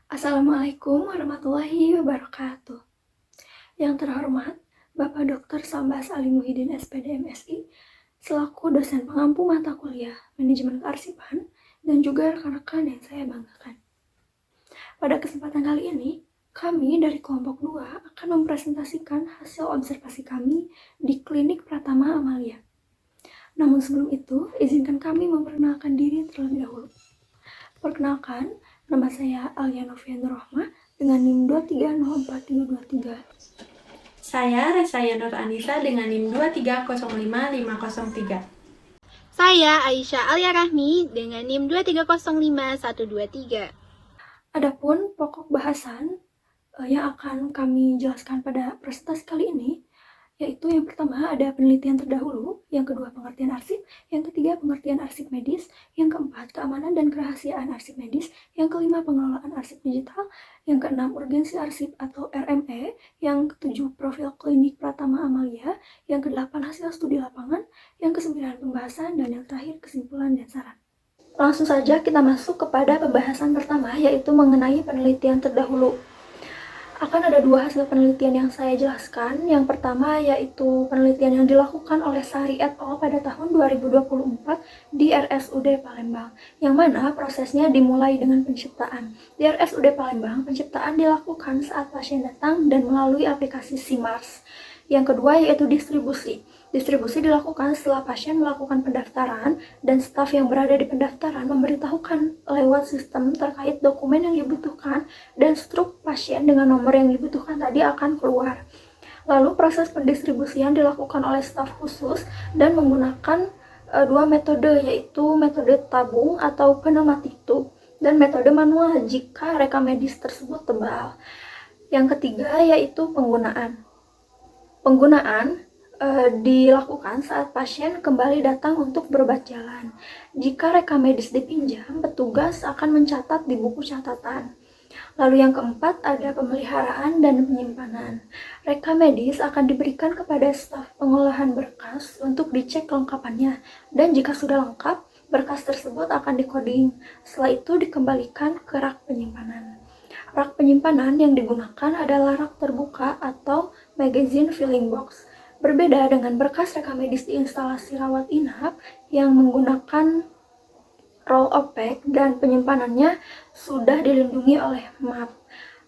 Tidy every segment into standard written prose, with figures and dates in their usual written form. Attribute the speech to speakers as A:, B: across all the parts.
A: Assalamualaikum warahmatullahi wabarakatuh. Yang terhormat, Bapak Dr. Sambas Ali Muhyiddin SPD MSI, selaku dosen pengampu mata kuliah Manajemen Kearsipan, dan juga rekan-rekan yang saya banggakan. Pada kesempatan kali ini, kami dari kelompok 2 akan mempresentasikan hasil observasi kami di Klinik Pratama Amalia. Namun sebelum itu, izinkan kami memperkenalkan diri terlebih dahulu. Perkenalkan, nama saya Alia Novian Rohma dengan NIM 2304323.
B: Saya Resaya Nur Anissa dengan NIM 2305503.
C: Saya Aisyah Alia Rahmi dengan NIM 2305123.
A: Adapun pokok bahasan yang akan kami jelaskan pada presentasi kali ini, yaitu yang pertama ada penelitian terdahulu, yang kedua pengertian arsip, yang ketiga pengertian arsip medis, yang keempat keamanan dan kerahasiaan arsip medis, yang kelima pengelolaan arsip digital, yang keenam urgensi arsip atau RME, yang ketujuh profil klinik Pratama Amalia, yang kedelapan hasil studi lapangan, yang kesembilan pembahasan, dan yang terakhir kesimpulan dan saran. Langsung saja kita masuk kepada pembahasan pertama, yaitu mengenai penelitian terdahulu. Akan ada dua hasil penelitian yang saya jelaskan. Yang pertama yaitu penelitian yang dilakukan oleh Sari et al. Pada tahun 2024 di RSUD Palembang, yang mana prosesnya dimulai dengan penciptaan. Di RSUD Palembang, penciptaan dilakukan saat pasien datang dan melalui aplikasi SIMARS. Yang kedua yaitu distribusi. Distribusi dilakukan setelah pasien melakukan pendaftaran dan staf yang berada di pendaftaran memberitahukan lewat sistem terkait dokumen yang dibutuhkan dan struk pasien dengan nomor yang dibutuhkan tadi akan keluar. Lalu proses pendistribusian dilakukan oleh staf khusus dan menggunakan dua metode, yaitu metode tabung atau pneumatic tube dan metode manual jika rekam medis tersebut tebal. Yang ketiga yaitu penggunaan dilakukan saat pasien kembali datang untuk berobat jalan. Jika rekam medis dipinjam, petugas akan mencatat di buku catatan. Lalu yang keempat ada pemeliharaan dan penyimpanan. Rekam medis akan diberikan kepada staf pengolahan berkas untuk dicek kelengkapannya, dan jika sudah lengkap, berkas tersebut akan dikoding. Setelah itu dikembalikan ke rak penyimpanan. Rak penyimpanan yang digunakan adalah rak terbuka atau magazine filling box. Berbeda dengan berkas rekam medis di instalasi rawat inap yang menggunakan roll opaque dan penyimpanannya sudah dilindungi oleh map.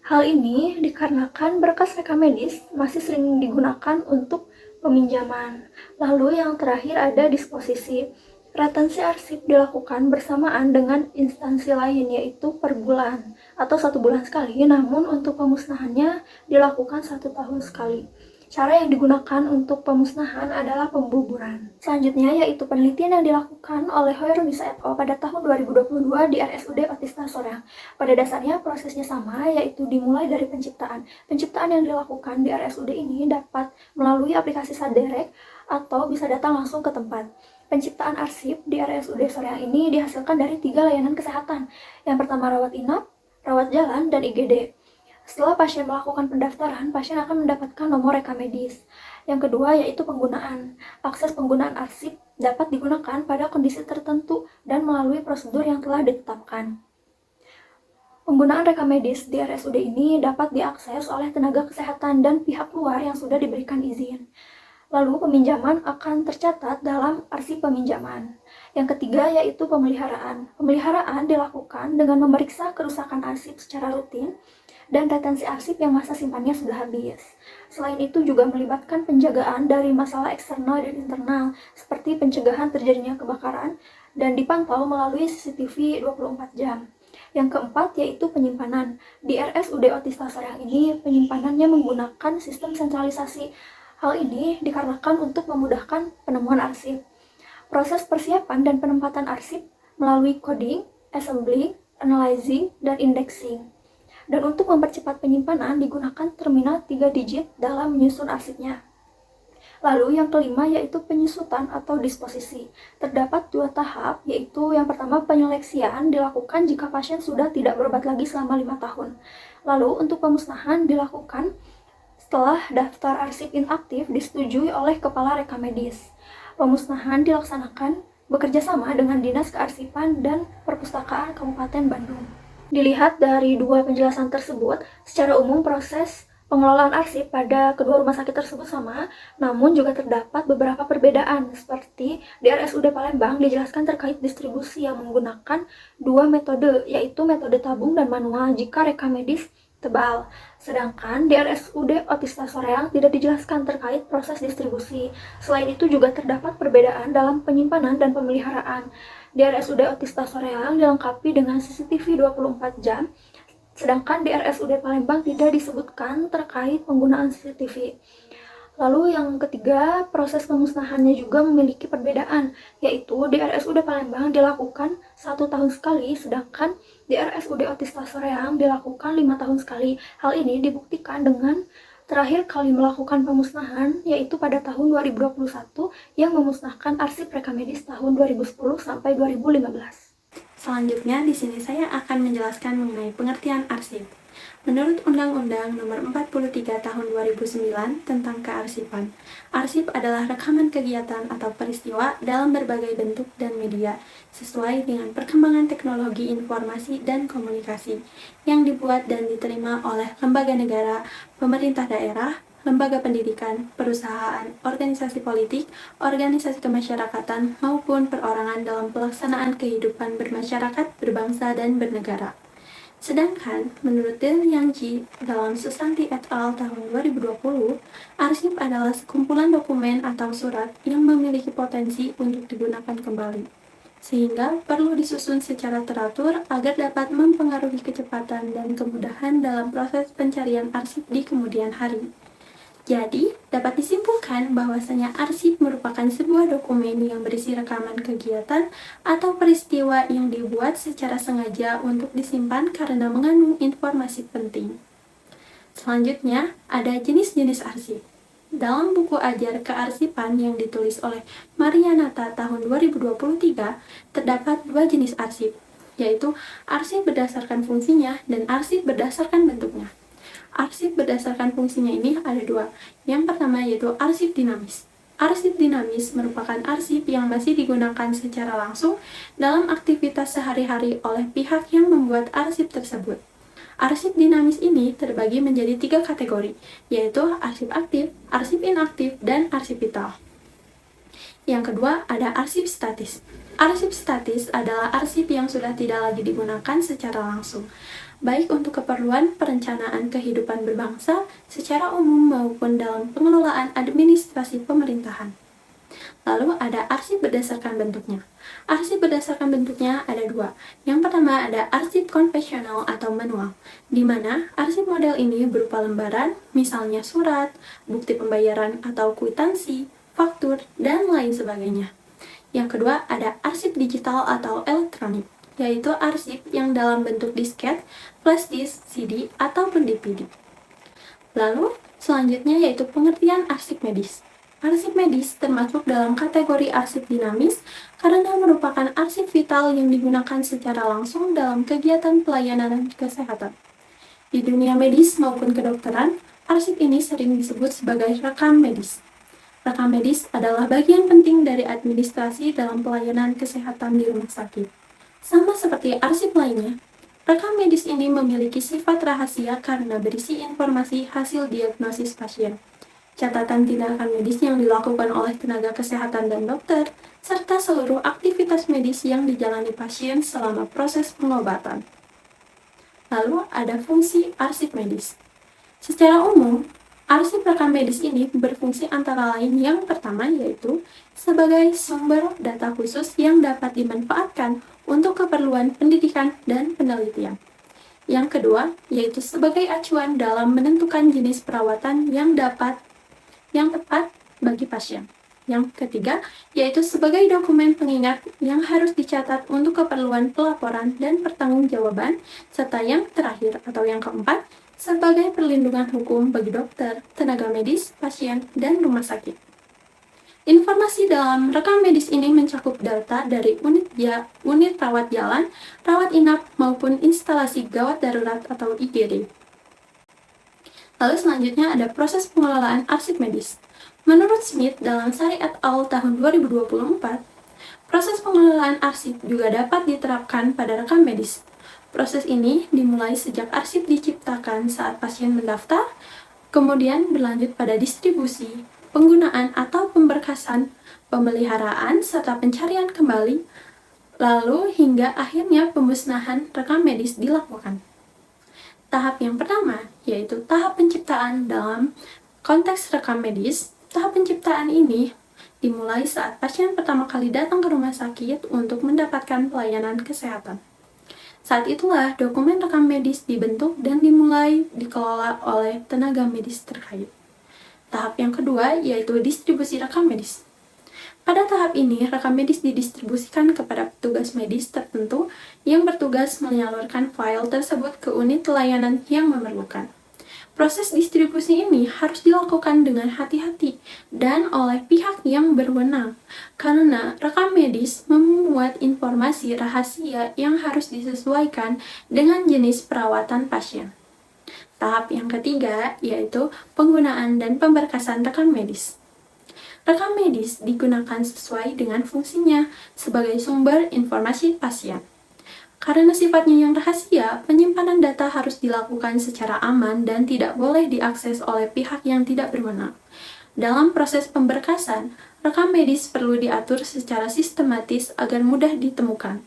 A: Hal ini dikarenakan berkas rekam medis masih sering digunakan untuk peminjaman. Lalu yang terakhir ada disposisi. Retensi arsip dilakukan bersamaan dengan instansi lain, yaitu per bulan atau 1 bulan sekali, namun untuk pemusnahannya dilakukan 1 tahun sekali. Cara yang digunakan untuk pemusnahan adalah pembuburan. Selanjutnya yaitu penelitian yang dilakukan oleh Hoyrunisa et al. Pada tahun 2022 di RSUD Otista Soreang. Pada dasarnya prosesnya sama, yaitu dimulai dari penciptaan. Penciptaan yang dilakukan di RSUD ini dapat melalui aplikasi Saderek atau bisa datang langsung ke tempat. Penciptaan arsip di RSUD Soreang ini dihasilkan dari 3 layanan kesehatan. Yang pertama rawat inap, rawat jalan, dan IGD. Setelah pasien melakukan pendaftaran, pasien akan mendapatkan nomor rekam medis. Yang kedua yaitu penggunaan. Akses penggunaan arsip dapat digunakan pada kondisi tertentu dan melalui prosedur yang telah ditetapkan. Penggunaan rekam medis di RSUD ini dapat diakses oleh tenaga kesehatan dan pihak luar yang sudah diberikan izin. Lalu peminjaman akan tercatat dalam arsip peminjaman. Yang ketiga yaitu pemeliharaan. Pemeliharaan dilakukan dengan memeriksa kerusakan arsip secara rutin dan retensi arsip yang masa simpannya sudah habis. Selain itu juga melibatkan penjagaan dari masalah eksternal dan internal, seperti pencegahan terjadinya kebakaran dan dipantau melalui CCTV 24 jam. Yang keempat yaitu penyimpanan. Di RSUD Otista Soreang ini penyimpanannya menggunakan sistem sentralisasi. Hal ini dikarenakan untuk memudahkan penemuan arsip. Proses persiapan dan penempatan arsip melalui coding, assembling, analyzing, dan indexing. Dan untuk mempercepat penyimpanan digunakan terminal 3 digit dalam menyusun arsipnya. Lalu yang kelima yaitu penyusutan atau disposisi. Terdapat 2 tahap, yaitu yang pertama penyeleksian dilakukan jika pasien sudah tidak berobat lagi selama 5 tahun. Lalu untuk pemusnahan dilakukan setelah daftar arsip inaktif disetujui oleh kepala rekam medis. Pemusnahan dilaksanakan bekerja sama dengan Dinas Kearsipan dan Perpustakaan Kabupaten Bandung. Dilihat dari dua penjelasan tersebut, secara umum proses pengelolaan arsip pada kedua rumah sakit tersebut sama, namun juga terdapat beberapa perbedaan, seperti di RSUD Palembang dijelaskan terkait distribusi yang menggunakan dua metode, yaitu metode tabung dan manual jika rekam medis tebal. Sedangkan di RSUD Otista Soreang tidak dijelaskan terkait proses distribusi. Selain itu juga terdapat perbedaan dalam penyimpanan dan pemeliharaan. Di RSUD Otista Soreang dilengkapi dengan CCTV 24 jam, sedangkan di RSUD Palembang tidak disebutkan terkait penggunaan CCTV. Lalu yang ketiga, proses pemusnahannya juga memiliki perbedaan, yaitu di RSUD Palembang dilakukan 1 tahun sekali, sedangkan di RSUD Otista Soreang dilakukan 5 tahun sekali. Hal ini dibuktikan dengan terakhir kali melakukan pemusnahan, yaitu pada tahun 2021 yang memusnahkan arsip rekam medis tahun 2010 sampai 2015.
B: Selanjutnya, di sini saya akan menjelaskan mengenai pengertian arsip. Menurut Undang-Undang Nomor 43 Tahun 2009 tentang Kearsipan, arsip adalah rekaman kegiatan atau peristiwa dalam berbagai bentuk dan media, sesuai dengan perkembangan teknologi informasi dan komunikasi, yang dibuat dan diterima oleh lembaga negara, pemerintah daerah, lembaga pendidikan, perusahaan, organisasi politik, organisasi kemasyarakatan, maupun perorangan dalam pelaksanaan kehidupan bermasyarakat, berbangsa, dan bernegara. Sedangkan, menurut Del Yang dalam Susanti et al. Tahun 2020, arsip adalah sekumpulan dokumen atau surat yang memiliki potensi untuk digunakan kembali, sehingga perlu disusun secara teratur agar dapat mempengaruhi kecepatan dan kemudahan dalam proses pencarian arsip di kemudian hari. Jadi, dapat disimpulkan bahwasanya arsip merupakan sebuah dokumen yang berisi rekaman kegiatan atau peristiwa yang dibuat secara sengaja untuk disimpan karena mengandung informasi penting. Selanjutnya, ada jenis-jenis arsip. Dalam buku ajar kearsipan yang ditulis oleh Marianata tahun 2023, terdapat dua jenis arsip, yaitu arsip berdasarkan fungsinya dan arsip berdasarkan bentuknya. Arsip berdasarkan fungsinya ini ada dua. Yang pertama yaitu arsip dinamis. Arsip dinamis merupakan arsip yang masih digunakan secara langsung dalam aktivitas sehari-hari oleh pihak yang membuat arsip tersebut. Arsip dinamis ini terbagi menjadi 3 kategori, yaitu arsip aktif, arsip inaktif, dan arsip vital. Yang kedua ada arsip statis. Arsip statis adalah arsip yang sudah tidak lagi digunakan secara langsung, baik untuk keperluan perencanaan kehidupan berbangsa secara umum maupun dalam pengelolaan administrasi pemerintahan. Lalu ada arsip berdasarkan bentuknya. Arsip berdasarkan bentuknya ada dua. Yang pertama ada arsip konvensional atau manual, di mana arsip model ini berupa lembaran, misalnya surat, bukti pembayaran atau kwitansi, faktur, dan lain sebagainya. Yang kedua ada arsip digital atau elektronik, yaitu arsip yang dalam bentuk disket, flash disk, CD, ataupun DVD. Lalu, selanjutnya yaitu pengertian arsip medis. Arsip medis termasuk dalam kategori arsip dinamis karena merupakan arsip vital yang digunakan secara langsung dalam kegiatan pelayanan kesehatan. Di dunia medis maupun kedokteran, arsip ini sering disebut sebagai rekam medis. Rekam medis adalah bagian penting dari administrasi dalam pelayanan kesehatan di rumah sakit. Sama seperti arsip lainnya, rekam medis ini memiliki sifat rahasia karena berisi informasi hasil diagnosis pasien, catatan tindakan medis yang dilakukan oleh tenaga kesehatan dan dokter, serta seluruh aktivitas medis yang dijalani pasien selama proses pengobatan. Lalu ada fungsi arsip medis. Secara umum, arsip rekam medis ini berfungsi antara lain yang pertama yaitu sebagai sumber data khusus yang dapat dimanfaatkan untuk keperluan pendidikan dan penelitian. Yang kedua, yaitu sebagai acuan dalam menentukan jenis perawatan yang tepat bagi pasien. Yang ketiga, yaitu sebagai dokumen pengingat yang harus dicatat untuk keperluan pelaporan dan pertanggungjawaban, serta yang terakhir atau yang keempat, sebagai perlindungan hukum bagi dokter, tenaga medis, pasien, dan rumah sakit. Informasi dalam rekam medis ini mencakup data dari unit rawat jalan, rawat inap, maupun instalasi gawat darurat atau IGD. Lalu selanjutnya ada proses pengelolaan arsip medis. Menurut Smith dalam Sari et al. Tahun 2024, proses pengelolaan arsip juga dapat diterapkan pada rekam medis. Proses ini dimulai sejak arsip diciptakan saat pasien mendaftar, kemudian berlanjut pada distribusi, penggunaan atau pemberkasan, pemeliharaan, serta pencarian kembali, lalu hingga akhirnya pemusnahan rekam medis dilakukan. Tahap yang pertama yaitu tahap penciptaan dalam konteks rekam medis. Tahap penciptaan ini dimulai saat pasien pertama kali datang ke rumah sakit untuk mendapatkan pelayanan kesehatan. Saat itulah dokumen rekam medis dibentuk dan dimulai dikelola oleh tenaga medis terkait. Tahap yang kedua yaitu distribusi rekam medis. Pada tahap ini, rekam medis didistribusikan kepada petugas medis tertentu yang bertugas menyalurkan file tersebut ke unit layanan yang memerlukan. Proses distribusi ini harus dilakukan dengan hati-hati dan oleh pihak yang berwenang, karena rekam medis memuat informasi rahasia yang harus disesuaikan dengan jenis perawatan pasien. Tahap yang ketiga yaitu penggunaan dan pemberkasan rekam medis. Rekam medis digunakan sesuai dengan fungsinya sebagai sumber informasi pasien. Karena sifatnya yang rahasia, penyimpanan data harus dilakukan secara aman dan tidak boleh diakses oleh pihak yang tidak berwenang. Dalam proses pemberkasan, rekam medis perlu diatur secara sistematis agar mudah ditemukan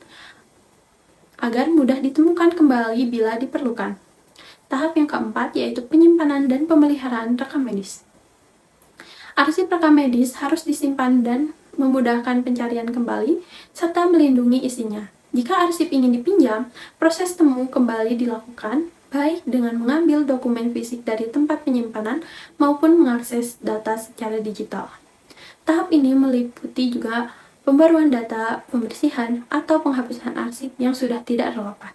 B: kembali bila diperlukan. Tahap yang keempat yaitu penyimpanan dan pemeliharaan rekam medis. Arsip rekam medis harus disimpan dan memudahkan pencarian kembali, serta melindungi isinya. Jika arsip ingin dipinjam, proses temu kembali dilakukan, baik dengan mengambil dokumen fisik dari tempat penyimpanan maupun mengakses data secara digital. Tahap ini meliputi juga pembaruan data, pembersihan, atau penghapusan arsip yang sudah tidak relevan.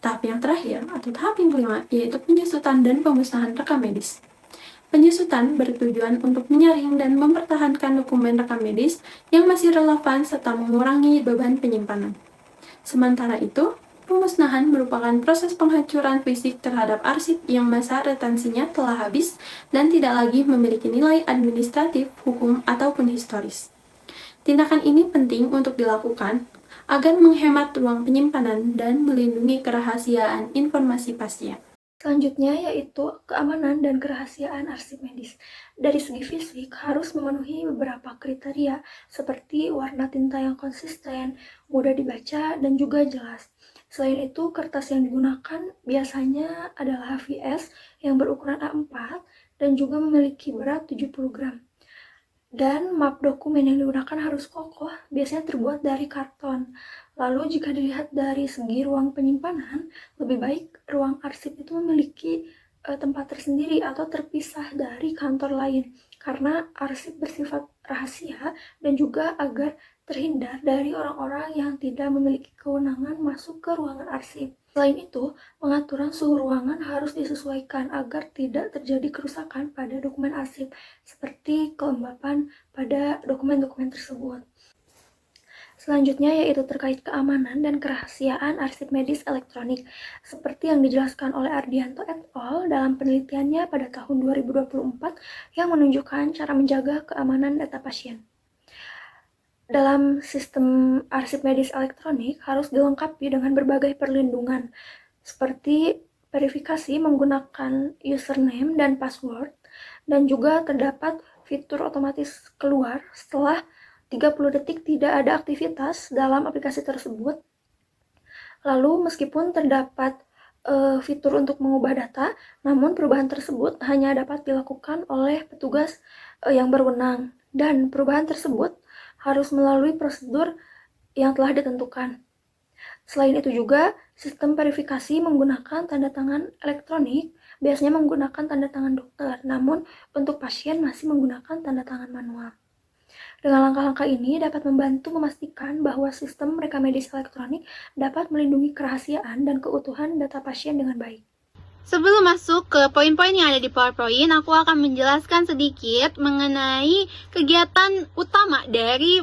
B: Tahap yang terakhir, atau tahap yang kelima, yaitu penyusutan dan pemusnahan rekam medis. Penyusutan bertujuan untuk menyaring dan mempertahankan dokumen rekam medis yang masih relevan serta mengurangi beban penyimpanan. Sementara itu, pemusnahan merupakan proses penghancuran fisik terhadap arsip yang masa retensinya telah habis dan tidak lagi memiliki nilai administratif, hukum, ataupun historis. Tindakan ini penting untuk dilakukan agar menghemat ruang penyimpanan dan melindungi kerahasiaan informasi pasien.
A: Selanjutnya yaitu keamanan dan kerahasiaan arsip medis. Dari segi fisik harus memenuhi beberapa kriteria seperti warna tinta yang konsisten, mudah dibaca, dan juga jelas. Selain itu, kertas yang digunakan biasanya adalah HVS yang berukuran A4 dan juga memiliki berat 70 gram. Dan map dokumen yang digunakan harus kokoh, biasanya terbuat dari karton. Lalu jika dilihat dari segi ruang penyimpanan, lebih baik ruang arsip itu memiliki tempat tersendiri atau terpisah dari kantor lain, karena arsip bersifat rahasia dan juga agar terhindar dari orang-orang yang tidak memiliki kewenangan masuk ke ruangan arsip. Selain itu, pengaturan suhu ruangan harus disesuaikan agar tidak terjadi kerusakan pada dokumen arsip, seperti kelembapan pada dokumen-dokumen tersebut. Selanjutnya yaitu terkait keamanan dan kerahasiaan arsip medis elektronik, seperti yang dijelaskan oleh Ardianto et al. Dalam penelitiannya pada tahun 2024 yang menunjukkan cara menjaga keamanan data pasien. Dalam sistem arsip medis elektronik harus dilengkapi dengan berbagai perlindungan, seperti verifikasi menggunakan username dan password, dan juga terdapat fitur otomatis keluar setelah 30 detik tidak ada aktivitas dalam aplikasi tersebut. Lalu meskipun terdapat fitur untuk mengubah data, namun perubahan tersebut hanya dapat dilakukan oleh petugas yang berwenang, dan perubahan tersebut harus melalui prosedur yang telah ditentukan. Selain itu juga, sistem verifikasi menggunakan tanda tangan elektronik, biasanya menggunakan tanda tangan dokter, namun untuk pasien masih menggunakan tanda tangan manual. Dengan langkah-langkah ini dapat membantu memastikan bahwa sistem rekam medis elektronik dapat melindungi kerahasiaan dan keutuhan data pasien dengan baik.
C: Sebelum masuk ke poin-poin yang ada di PowerPoint, aku akan menjelaskan sedikit mengenai kegiatan utama dari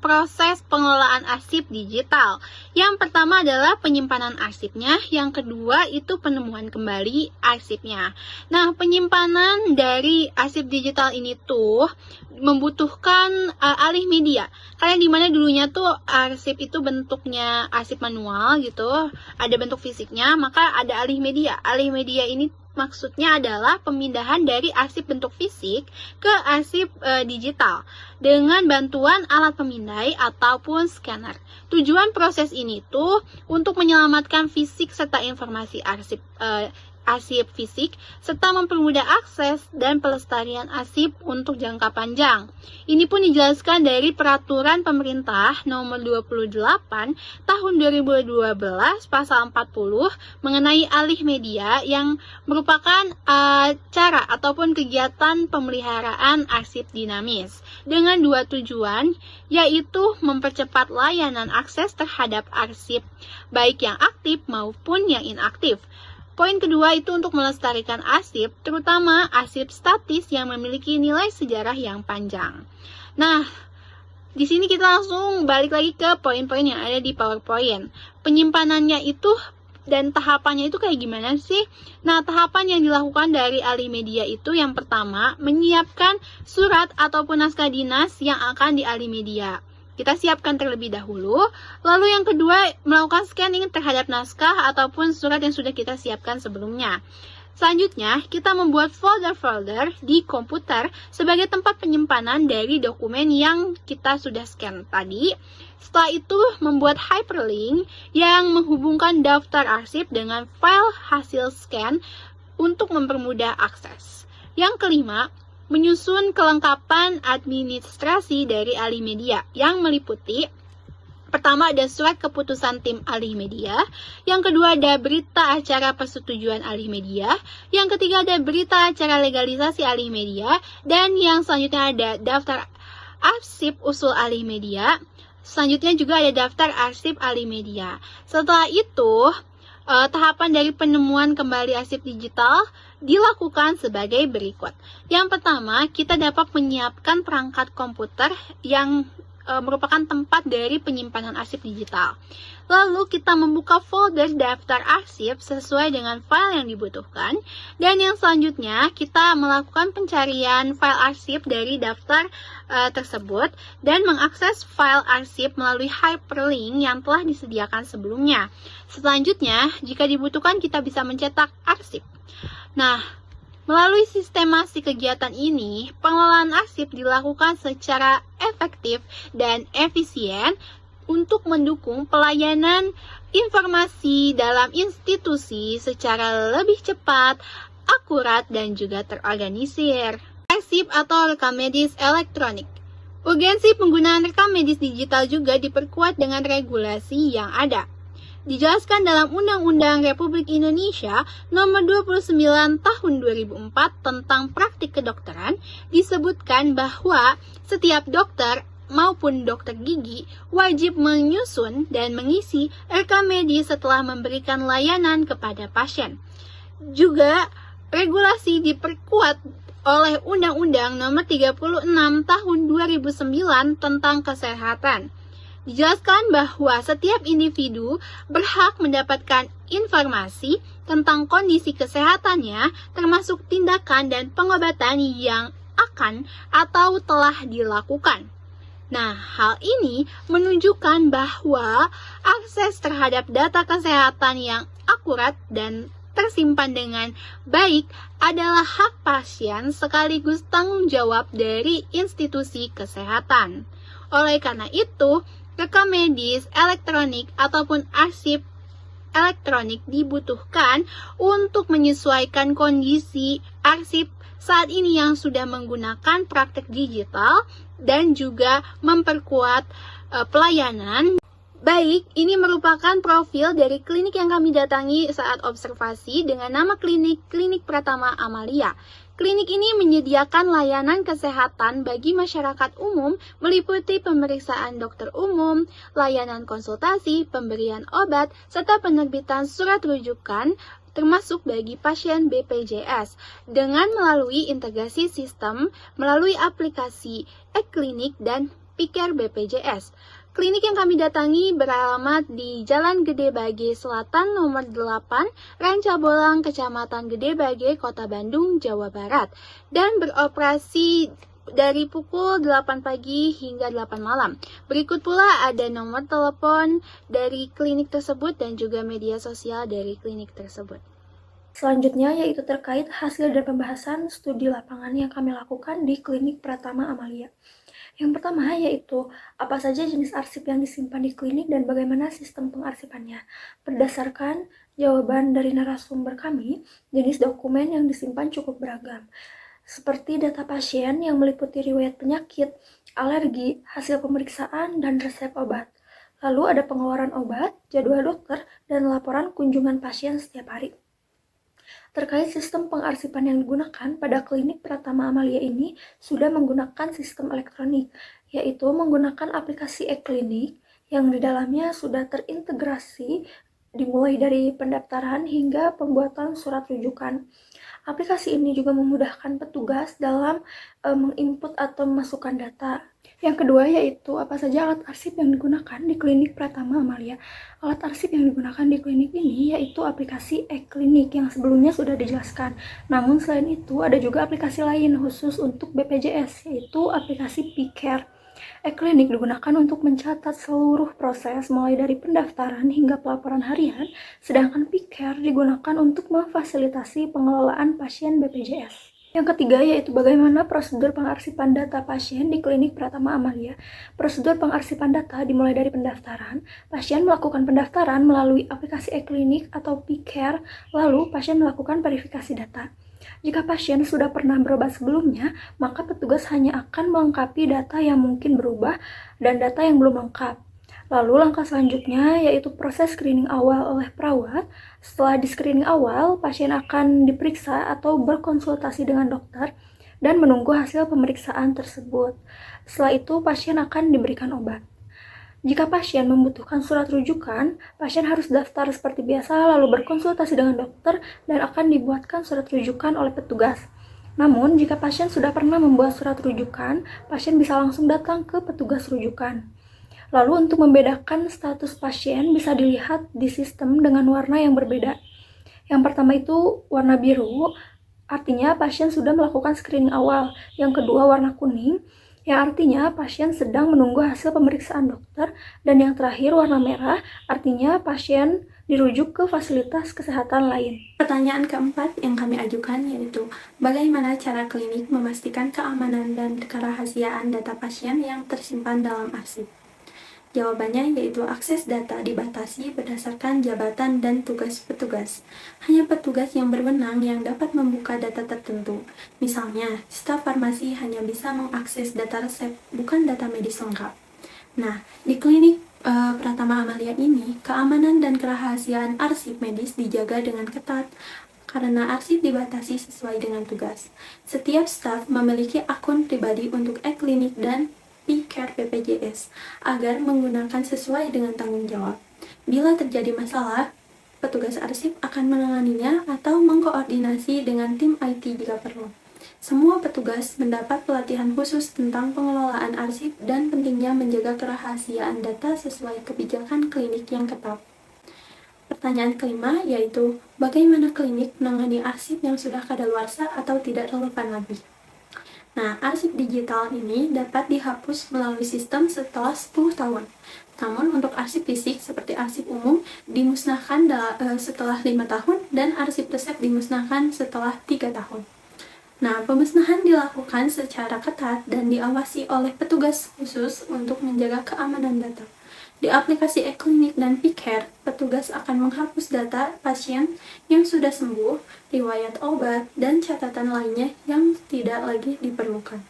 C: proses pengelolaan arsip digital. Yang pertama adalah penyimpanan arsipnya, yang kedua itu penemuan kembali arsipnya. Nah, penyimpanan dari arsip digital ini tuh membutuhkan alih media. Karena dimana dulunya tuh arsip itu bentuknya arsip manual gitu, ada bentuk fisiknya, maka ada alih media. Alih media ini maksudnya adalah pemindahan dari arsip bentuk fisik ke arsip digital dengan bantuan alat pemindai ataupun scanner. Tujuan proses ini tuh untuk menyelamatkan fisik serta informasi arsip fisik, serta mempermudah akses dan pelestarian arsip untuk jangka panjang. Ini pun dijelaskan dari Peraturan Pemerintah Nomor 28 Tahun 2012 Pasal 40 mengenai alih media yang merupakan cara ataupun kegiatan pemeliharaan arsip dinamis dengan dua tujuan, yaitu mempercepat layanan akses terhadap arsip, baik yang aktif maupun yang inaktif. Poin kedua itu untuk melestarikan arsip, terutama arsip statis yang memiliki nilai sejarah yang panjang. Nah, di sini kita langsung balik lagi ke poin-poin yang ada di PowerPoint. Penyimpanannya itu dan tahapannya itu kayak gimana sih? Nah, tahapan yang dilakukan dari alih media itu yang pertama, menyiapkan surat ataupun naskah dinas yang akan dialih media. Kita siapkan terlebih dahulu, lalu yang kedua melakukan scanning terhadap naskah ataupun surat yang sudah kita siapkan sebelumnya. Selanjutnya, kita membuat folder-folder di komputer sebagai tempat penyimpanan dari dokumen yang kita sudah scan tadi. Setelah itu, membuat hyperlink yang menghubungkan daftar arsip dengan file hasil scan untuk mempermudah akses. Yang kelima, menyusun kelengkapan administrasi dari alih media yang meliputi pertama ada surat keputusan tim alih media, yang kedua ada berita acara persetujuan alih media, yang ketiga ada berita acara legalisasi alih media, dan yang selanjutnya ada daftar arsip usul alih media. Selanjutnya juga ada daftar arsip alih media. Setelah itu, tahapan dari penemuan kembali arsip digital dilakukan sebagai berikut. Yang pertama, kita dapat menyiapkan perangkat komputer yang merupakan tempat dari penyimpanan arsip digital. Lalu kita membuka folder daftar arsip sesuai dengan file yang dibutuhkan. Dan yang selanjutnya, kita melakukan pencarian file arsip dari daftar tersebut dan mengakses file arsip melalui hyperlink yang telah disediakan sebelumnya. Selanjutnya, jika dibutuhkan kita bisa mencetak arsip. Nah, melalui sistemasi kegiatan ini, pengelolaan arsip dilakukan secara efektif dan efisien untuk mendukung pelayanan informasi dalam institusi secara lebih cepat, akurat, dan juga terorganisir. Arsip atau rekam medis elektronik. Urgensi penggunaan rekam medis digital juga diperkuat dengan regulasi yang ada. Dijelaskan dalam Undang-Undang Republik Indonesia Nomor 29 Tahun 2004 tentang praktik kedokteran, disebutkan bahwa setiap dokter maupun dokter gigi wajib menyusun dan mengisi rekam medis setelah memberikan layanan kepada pasien. Juga, regulasi diperkuat oleh Undang-Undang Nomor 36 Tahun 2009 tentang kesehatan. Dijelaskan bahwa setiap individu berhak mendapatkan informasi tentang kondisi kesehatannya, termasuk tindakan dan pengobatan yang akan atau telah dilakukan. Nah, hal ini menunjukkan bahwa akses terhadap data kesehatan yang akurat dan tersimpan dengan baik adalah hak pasien sekaligus tanggung jawab dari institusi kesehatan. Oleh karena itu, rekam medis elektronik ataupun arsip elektronik dibutuhkan untuk menyesuaikan kondisi arsip saat ini yang sudah menggunakan praktek digital dan juga memperkuat pelayanan. Baik, ini merupakan profil dari klinik yang kami datangi saat observasi dengan nama Klinik Pratama Amalia. Klinik ini menyediakan layanan kesehatan bagi masyarakat umum meliputi pemeriksaan dokter umum, layanan konsultasi, pemberian obat, serta penerbitan surat rujukan termasuk bagi pasien BPJS dengan melalui integrasi sistem melalui aplikasi e-klinik dan Piker BPJS. Klinik yang kami datangi beralamat di Jalan Gede Bage Selatan nomor 8, Rancabolang, Kecamatan Gede Bage, Kota Bandung, Jawa Barat, dan beroperasi dari pukul 8 pagi hingga 8 malam. Berikut pula ada nomor telepon dari klinik tersebut dan juga media sosial dari klinik tersebut.
A: Selanjutnya yaitu terkait hasil dan pembahasan studi lapangan yang kami lakukan di Klinik Pratama Amalia. Yang pertama yaitu apa saja jenis arsip yang disimpan di klinik dan bagaimana sistem pengarsipannya. Berdasarkan jawaban dari narasumber kami, jenis dokumen yang disimpan cukup beragam, seperti data pasien yang meliputi riwayat penyakit, alergi, hasil pemeriksaan, dan resep obat. Lalu ada pengeluaran obat, jadwal dokter, dan laporan kunjungan pasien setiap hari. Terkait sistem pengarsipan yang digunakan pada Klinik Pratama Amalia ini sudah menggunakan sistem elektronik, yaitu menggunakan aplikasi e-klinik yang di dalamnya sudah terintegrasi dimulai dari pendaftaran hingga pembuatan surat rujukan. Aplikasi ini juga memudahkan petugas dalam menginput atau memasukkan data. Yang kedua yaitu apa saja alat arsip yang digunakan di Klinik Pratama Amalia. Alat arsip yang digunakan di klinik ini yaitu aplikasi e-klinik yang sebelumnya sudah dijelaskan. Namun selain itu ada juga aplikasi lain khusus untuk BPJS yaitu aplikasi Piker. E-klinik digunakan untuk mencatat seluruh proses mulai dari pendaftaran hingga pelaporan harian, sedangkan Piker digunakan untuk memfasilitasi pengelolaan pasien BPJS. Yang ketiga yaitu bagaimana prosedur pengarsipan data pasien di Klinik Pratama Amalia. Prosedur pengarsipan data dimulai dari pendaftaran. Pasien melakukan pendaftaran melalui aplikasi e-klinik atau Piker, lalu pasien melakukan verifikasi data. Jika pasien sudah pernah berobat sebelumnya, maka petugas hanya akan melengkapi data yang mungkin berubah dan data yang belum lengkap. Lalu langkah selanjutnya yaitu proses screening awal oleh perawat. Setelah di screening awal, pasien akan diperiksa atau berkonsultasi dengan dokter dan menunggu hasil pemeriksaan tersebut. Setelah itu, pasien akan diberikan obat. Jika pasien membutuhkan surat rujukan, pasien harus daftar seperti biasa lalu berkonsultasi dengan dokter dan akan dibuatkan surat rujukan oleh petugas. Namun, jika pasien sudah pernah membuat surat rujukan, pasien bisa langsung datang ke petugas rujukan. Lalu untuk membedakan status pasien bisa dilihat di sistem dengan warna yang berbeda. Yang pertama itu warna biru, artinya pasien sudah melakukan screening awal. Yang kedua warna kuning, yang artinya pasien sedang menunggu hasil pemeriksaan dokter. Dan yang terakhir warna merah, artinya pasien dirujuk ke fasilitas kesehatan lain.
B: Pertanyaan keempat yang kami ajukan yaitu bagaimana cara klinik memastikan keamanan dan kerahasiaan data pasien yang tersimpan dalam arsip? Jawabannya yaitu akses data dibatasi berdasarkan jabatan dan tugas petugas. Hanya petugas yang berwenang yang dapat membuka data tertentu. Misalnya, staf farmasi hanya bisa mengakses data resep, bukan data medis lengkap. Nah, di Klinik Pratama Amalia ini, keamanan dan kerahasiaan arsip medis dijaga dengan ketat karena arsip dibatasi sesuai dengan tugas. Setiap staf memiliki akun pribadi untuk e-klinik dan Piker BPJS agar menggunakan sesuai dengan tanggung jawab. Bila terjadi masalah, petugas arsip akan menanganinya atau mengkoordinasi dengan tim IT jika perlu. Semua petugas mendapat pelatihan khusus tentang pengelolaan arsip dan pentingnya menjaga kerahasiaan data sesuai kebijakan klinik yang ketat. Pertanyaan kelima yaitu bagaimana klinik menangani arsip yang sudah kadaluarsa atau tidak relevan lagi. Nah, arsip digital ini dapat dihapus melalui sistem setelah 10 tahun. Namun, untuk arsip fisik seperti arsip umum dimusnahkan setelah 5 tahun dan arsip resep dimusnahkan setelah 3 tahun. Nah, pemusnahan dilakukan secara ketat dan diawasi oleh petugas khusus untuk menjaga keamanan data. Di aplikasi e-klinik dan Piker, petugas akan menghapus data pasien yang sudah sembuh, riwayat obat, dan catatan lainnya yang tidak lagi diperlukan.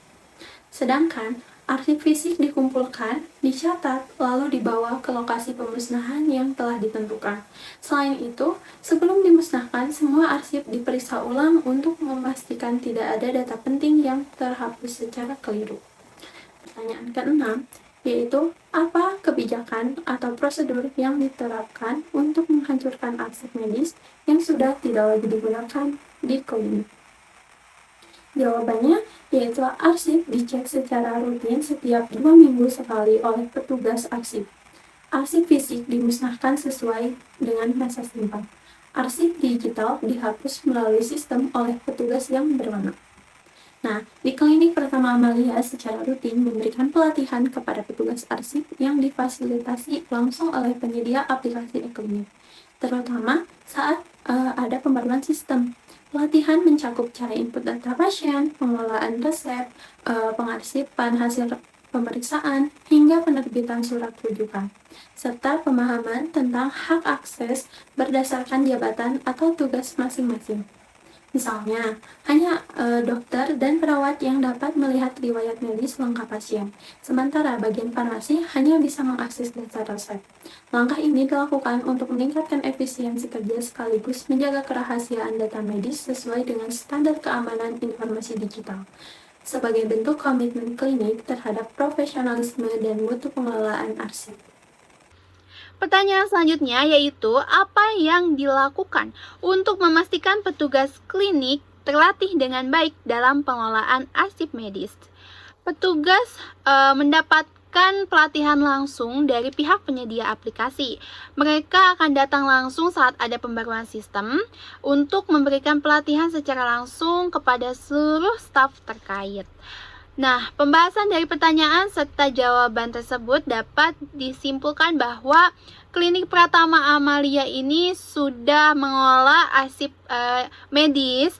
B: Sedangkan, arsip fisik dikumpulkan, dicatat, lalu dibawa ke lokasi pemusnahan yang telah ditentukan. Selain itu, sebelum dimusnahkan, semua arsip diperiksa ulang untuk memastikan tidak ada data penting yang terhapus secara keliru. Pertanyaan keenam, yaitu apa kebijakan atau prosedur yang diterapkan untuk menghancurkan arsip medis yang sudah tidak lagi digunakan di klinik. Jawabannya yaitu arsip dicek secara rutin setiap 2 minggu sekali oleh petugas arsip. Arsip fisik dimusnahkan sesuai dengan masa simpan. Arsip digital dihapus melalui sistem oleh petugas yang berwenang. Nah, di klinik pertama Amalia secara rutin memberikan pelatihan kepada petugas arsip yang difasilitasi langsung oleh penyedia aplikasi e-klinik, terutama saat ada pembaruan sistem. Pelatihan mencakup cara input data pasien, pengelolaan resep, pengarsipan hasil pemeriksaan, hingga penerbitan surat rujukan, serta pemahaman tentang hak akses berdasarkan jabatan atau tugas masing-masing. Misalnya, hanya dokter dan perawat yang dapat melihat riwayat medis lengkap pasien, sementara bagian farmasi hanya bisa mengakses data resep. Langkah ini dilakukan untuk meningkatkan efisiensi kerja sekaligus menjaga kerahasiaan data medis sesuai dengan standar keamanan informasi digital, sebagai bentuk komitmen klinik terhadap profesionalisme dan mutu pengelolaan arsip.
C: Pertanyaan selanjutnya yaitu apa yang dilakukan untuk memastikan petugas klinik terlatih dengan baik dalam pengelolaan arsip medis. Petugas mendapatkan pelatihan langsung dari pihak penyedia aplikasi. Mereka akan datang langsung saat ada pembaruan sistem untuk memberikan pelatihan secara langsung kepada seluruh staf terkait. Nah, pembahasan dari pertanyaan serta jawaban tersebut dapat disimpulkan bahwa Klinik Pratama Amalia ini sudah mengolah arsip medis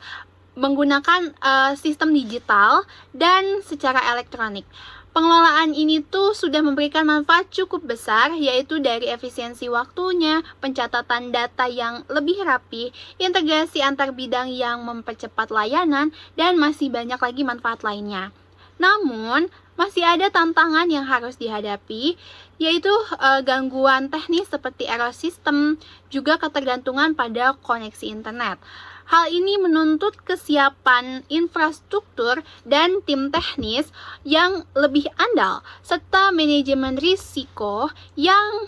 C: menggunakan sistem digital dan secara elektronik. Pengelolaan ini tuh sudah memberikan manfaat cukup besar, yaitu dari efisiensi waktunya, pencatatan data yang lebih rapi, integrasi antar bidang yang mempercepat layanan, dan masih banyak lagi manfaat lainnya. Namun, masih ada tantangan yang harus dihadapi, yaitu gangguan teknis seperti error sistem, juga ketergantungan pada koneksi internet. Hal ini menuntut kesiapan infrastruktur dan tim teknis yang lebih andal, serta manajemen risiko yang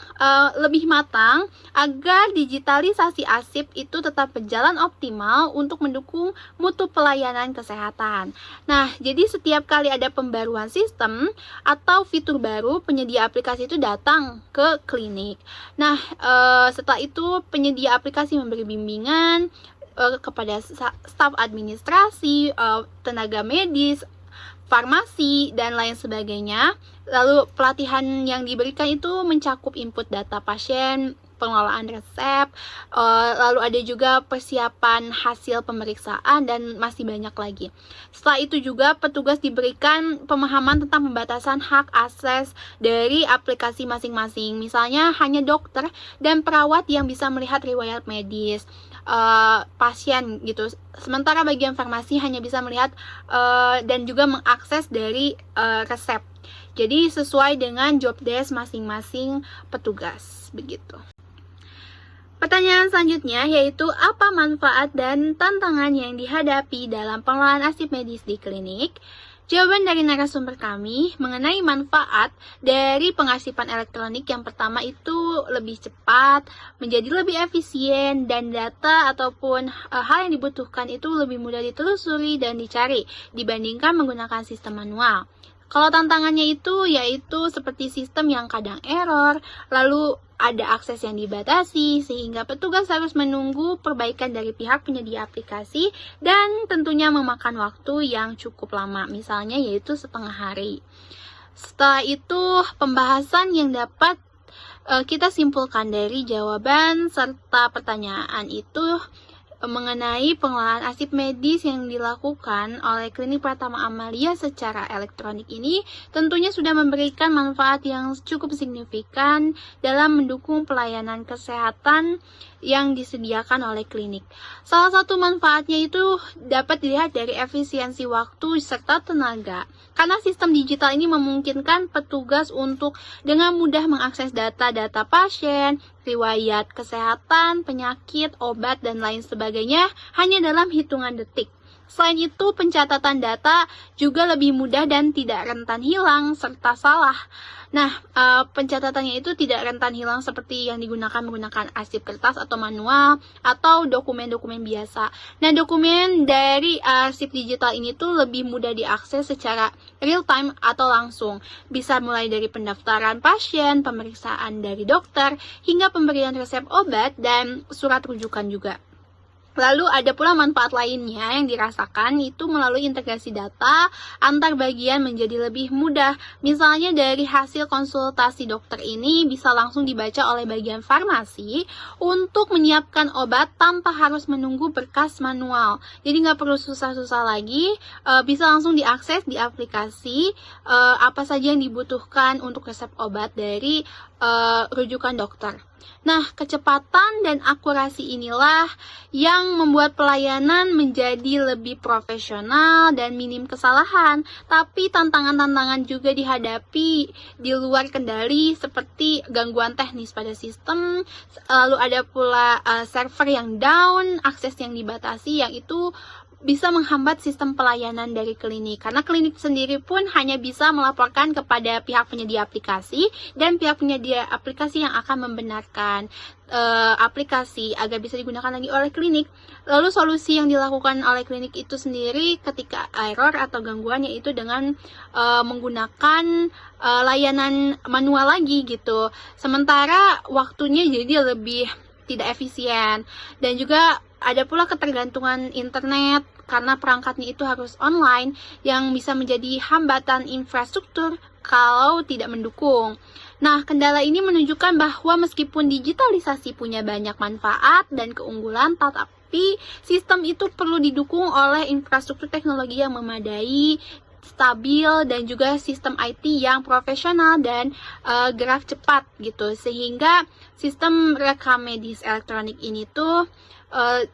C: lebih matang agar digitalisasi arsip itu tetap berjalan optimal untuk mendukung mutu pelayanan kesehatan. Nah, jadi setiap kali ada pembaruan sistem atau fitur baru, penyedia aplikasi itu datang ke klinik. Nah, setelah itu penyedia aplikasi memberi bimbingan kepada staf administrasi, tenaga medis, farmasi, dan lain sebagainya. Lalu pelatihan yang diberikan itu mencakup input data pasien, pengelolaan resep, lalu ada juga persiapan hasil pemeriksaan, dan masih banyak lagi. Setelah itu juga petugas diberikan pemahaman tentang pembatasan hak akses dari aplikasi masing-masing. Misalnya hanya dokter dan perawat yang bisa melihat riwayat medis pasien gitu. Sementara bagian farmasi hanya bisa melihat dan juga mengakses dari resep. Jadi sesuai dengan job desk masing-masing petugas begitu. Pertanyaan selanjutnya yaitu apa manfaat dan tantangan yang dihadapi dalam pengelolaan arsip medis di klinik? Jawaban dari narasumber kami mengenai manfaat dari pengarsipan elektronik yang pertama itu lebih cepat, menjadi lebih efisien, dan data ataupun hal yang dibutuhkan itu lebih mudah ditelusuri dan dicari dibandingkan menggunakan sistem manual. Kalau tantangannya itu yaitu seperti sistem yang kadang error, lalu ada akses yang dibatasi sehingga petugas harus menunggu perbaikan dari pihak penyedia aplikasi dan tentunya memakan waktu yang cukup lama, misalnya yaitu setengah hari. Setelah itu pembahasan yang dapat kita simpulkan dari jawaban serta pertanyaan itu mengenai pengelolaan arsip medis yang dilakukan oleh Klinik Pratama Amalia secara elektronik ini tentunya sudah memberikan manfaat yang cukup signifikan dalam mendukung pelayanan kesehatan yang disediakan oleh klinik. Salah satu manfaatnya itu dapat dilihat dari efisiensi waktu serta tenaga. Karena sistem digital ini memungkinkan petugas untuk dengan mudah mengakses data-data pasien, riwayat kesehatan, penyakit, obat, dan lain sebagainya hanya dalam hitungan detik. Selain itu, pencatatan data juga lebih mudah dan tidak rentan hilang serta salah. Nah, pencatatannya itu tidak rentan hilang seperti yang digunakan menggunakan arsip kertas atau manual atau dokumen-dokumen biasa. Nah, dokumen dari arsip digital ini tuh lebih mudah diakses secara real time atau langsung. Bisa mulai dari pendaftaran pasien, pemeriksaan dari dokter, hingga pemberian resep obat dan surat rujukan juga. Lalu ada pula manfaat lainnya yang dirasakan itu melalui integrasi data antar bagian menjadi lebih mudah. Misalnya dari hasil konsultasi dokter ini bisa langsung dibaca oleh bagian farmasi untuk menyiapkan obat tanpa harus menunggu berkas manual. Jadi nggak perlu susah-susah lagi, bisa langsung diakses di aplikasi apa saja yang dibutuhkan untuk resep obat dari rujukan dokter. Nah, kecepatan dan akurasi inilah yang membuat pelayanan menjadi lebih profesional dan minim kesalahan. Tapi tantangan-tantangan juga dihadapi di luar kendali seperti gangguan teknis pada sistem, lalu ada pula server yang down, akses yang dibatasi, yang itu bisa menghambat sistem pelayanan dari klinik. Karena klinik sendiri pun hanya bisa melaporkan kepada pihak penyedia aplikasi dan pihak penyedia aplikasi yang akan membenarkan aplikasi agar bisa digunakan lagi oleh klinik. Lalu solusi yang dilakukan oleh klinik itu sendiri ketika error atau gangguan yaitu dengan menggunakan layanan manual lagi gitu. Sementara waktunya jadi lebih tidak efisien dan juga ada pula ketergantungan internet karena perangkatnya itu harus online yang bisa menjadi hambatan infrastruktur kalau tidak mendukung. Nah, kendala ini menunjukkan bahwa meskipun digitalisasi punya banyak manfaat dan keunggulan, tetapi sistem itu perlu didukung oleh infrastruktur teknologi yang memadai, stabil, dan juga sistem IT yang profesional dan gerak cepat gitu. Sehingga sistem rekam medis elektronik ini tuh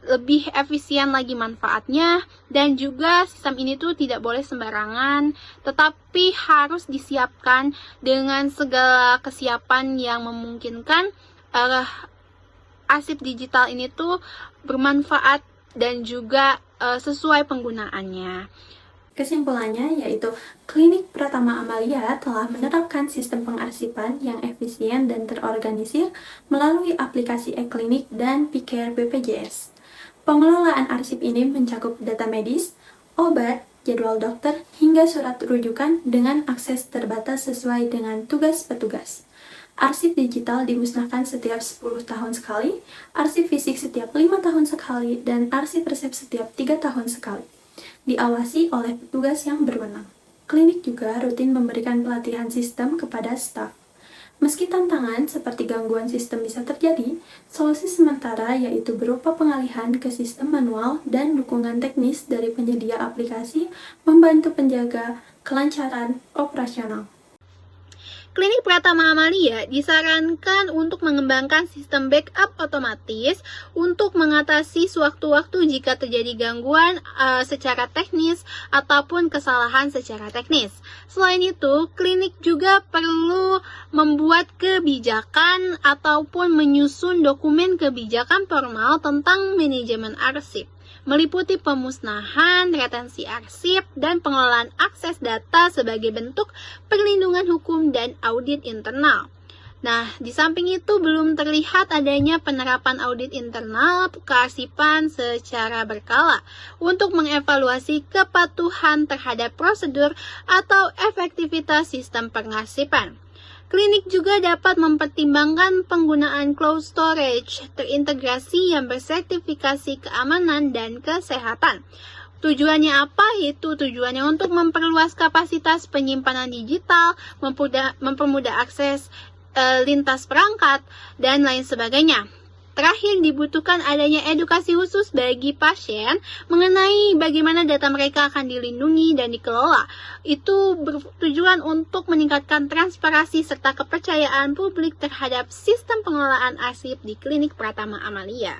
C: lebih efisien lagi manfaatnya, dan juga sistem ini tuh tidak boleh sembarangan, tetapi harus disiapkan dengan segala kesiapan yang memungkinkan arsip digital ini tuh bermanfaat dan juga sesuai penggunaannya.
B: Kesimpulannya yaitu Klinik Pratama Amalia telah menerapkan sistem pengarsipan yang efisien dan terorganisir melalui aplikasi e-klinik dan Pcare BPJS. Pengelolaan arsip ini mencakup data medis, obat, jadwal dokter, hingga surat rujukan dengan akses terbatas sesuai dengan tugas petugas. Arsip digital dimusnahkan setiap 10 tahun sekali, arsip fisik setiap 5 tahun sekali, dan arsip resep setiap 3 tahun sekali. Diawasi oleh petugas yang berwenang. Klinik juga rutin memberikan pelatihan sistem kepada staf. Meski tantangan seperti gangguan sistem bisa terjadi, solusi sementara yaitu berupa pengalihan ke sistem manual dan dukungan teknis dari penyedia aplikasi membantu penjaga kelancaran operasional.
C: Klinik Pratama Amalia disarankan untuk mengembangkan sistem backup otomatis untuk mengatasi sewaktu-waktu jika terjadi gangguan secara teknis ataupun kesalahan secara teknis. Selain itu, klinik juga perlu membuat kebijakan ataupun menyusun dokumen kebijakan formal tentang manajemen arsip, meliputi pemusnahan, retensi arsip, dan pengelolaan akses data sebagai bentuk perlindungan hukum dan audit internal. Nah, di samping itu belum terlihat adanya penerapan audit internal kearsipan secara berkala untuk mengevaluasi kepatuhan terhadap prosedur atau efektivitas sistem pengarsipan. Klinik juga dapat mempertimbangkan penggunaan cloud storage terintegrasi yang bersertifikasi keamanan dan kesehatan. Tujuannya apa? Itu tujuannya untuk memperluas kapasitas penyimpanan digital, mempermudah akses lintas perangkat, dan lain sebagainya. Terakhir, dibutuhkan adanya edukasi khusus bagi pasien mengenai bagaimana data mereka akan dilindungi dan dikelola. Itu bertujuan untuk meningkatkan transparansi serta kepercayaan publik terhadap sistem pengelolaan arsip di Klinik Pratama Amalia.